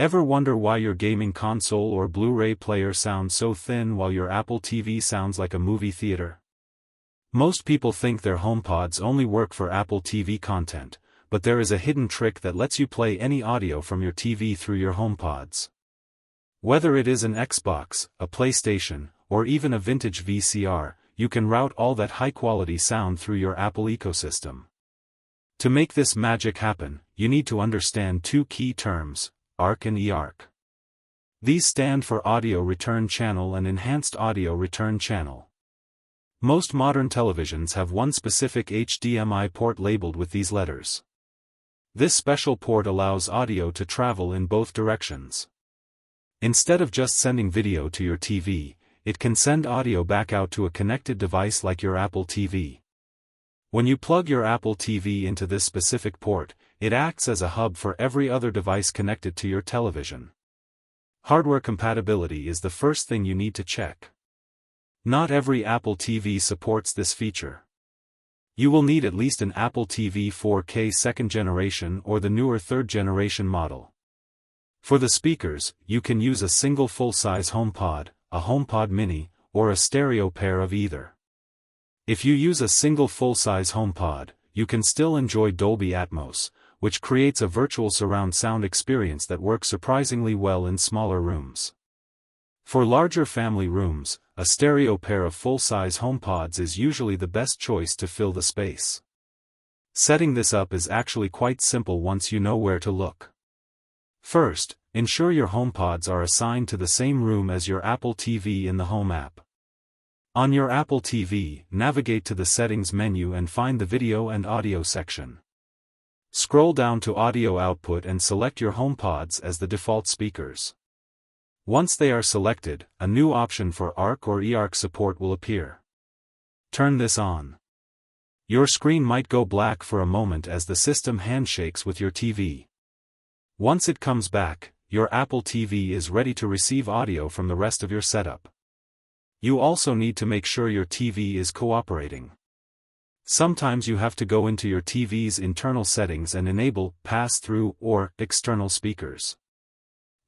Ever wonder why your gaming console or Blu-ray player sounds so thin while your Apple TV sounds like a movie theater? Most people think their HomePods only work for Apple TV content, but there is a hidden trick that lets you play any audio from your TV through your HomePods. Whether it is an Xbox, a PlayStation, or even a vintage VCR, you can route all that high-quality sound through your Apple ecosystem. To make this magic happen, you need to understand two key terms: ARC and eARC. These stand for Audio Return Channel and Enhanced Audio Return Channel. Most modern televisions have one specific HDMI port labeled with these letters. This special port allows audio to travel in both directions. Instead of just sending video to your TV, it can send audio back out to a connected device like your Apple TV. When you plug your Apple TV into this specific port, it acts as a hub for every other device connected to your television. Hardware compatibility is the first thing you need to check. Not every Apple TV supports this feature. You will need at least an Apple TV 4K second generation or the newer third generation model. For the speakers, you can use a single full-size HomePod, a HomePod mini, or a stereo pair of either. If you use a single full-size HomePod, you can still enjoy Dolby Atmos, which creates a virtual surround sound experience that works surprisingly well in smaller rooms. For larger family rooms, a stereo pair of full-size HomePods is usually the best choice to fill the space. Setting this up is actually quite simple once you know where to look. First, ensure your HomePods are assigned to the same room as your Apple TV in the Home app. On your Apple TV, navigate to the Settings menu and find the Video and Audio section. Scroll down to Audio Output and select your HomePods as the default speakers. Once they are selected, a new option for ARC or eARC support will appear. Turn this on. Your screen might go black for a moment as the system handshakes with your TV. Once it comes back, your Apple TV is ready to receive audio from the rest of your setup. You also need to make sure your TV is cooperating. Sometimes you have to go into your TV's internal settings and enable pass-through or external speakers.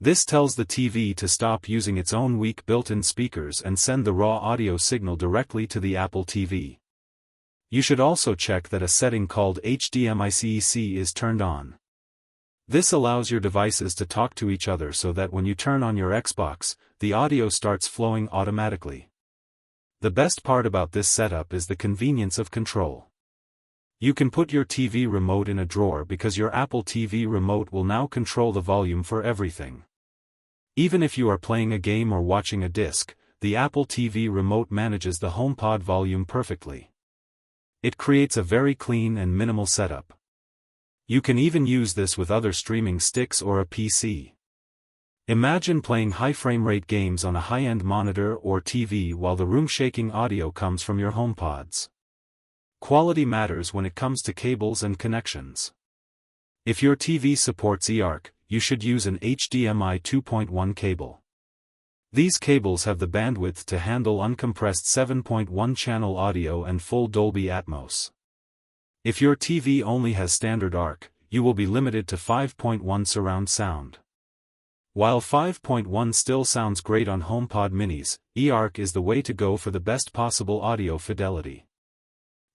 This tells the TV to stop using its own weak built-in speakers and send the raw audio signal directly to the Apple TV. You should also check that a setting called HDMI CEC is turned on. This allows your devices to talk to each other so that when you turn on your Xbox, the audio starts flowing automatically. The best part about this setup is the convenience of control. You can put your TV remote in a drawer because your Apple TV remote will now control the volume for everything. Even if you are playing a game or watching a disc, the Apple TV remote manages the HomePod volume perfectly. It creates a very clean and minimal setup. You can even use this with other streaming sticks or a PC. Imagine playing high frame rate games on a high-end monitor or TV while the room-shaking audio comes from your HomePods. Quality matters when it comes to cables and connections. If your TV supports eARC, you should use an HDMI 2.1 cable. These cables have the bandwidth to handle uncompressed 7.1 channel audio and full Dolby Atmos. If your TV only has standard ARC, you will be limited to 5.1 surround sound. While 5.1 still sounds great on HomePod minis, eARC is the way to go for the best possible audio fidelity.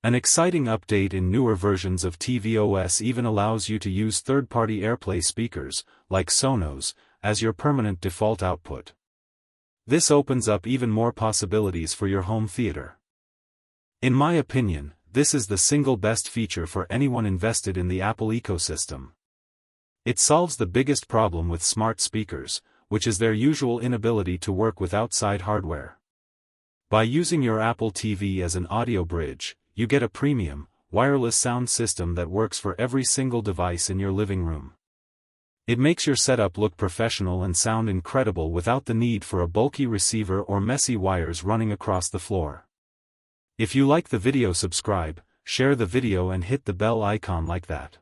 An exciting update in newer versions of TVOS even allows you to use third-party AirPlay speakers, like Sonos, as your permanent default output. This opens up even more possibilities for your home theater. In my opinion, this is the single best feature for anyone invested in the Apple ecosystem. It solves the biggest problem with smart speakers, which is their usual inability to work with outside hardware. By using your Apple TV as an audio bridge, you get a premium, wireless sound system that works for every single device in your living room. It makes your setup look professional and sound incredible without the need for a bulky receiver or messy wires running across the floor. If you like the video, subscribe, share the video and hit the bell icon like that.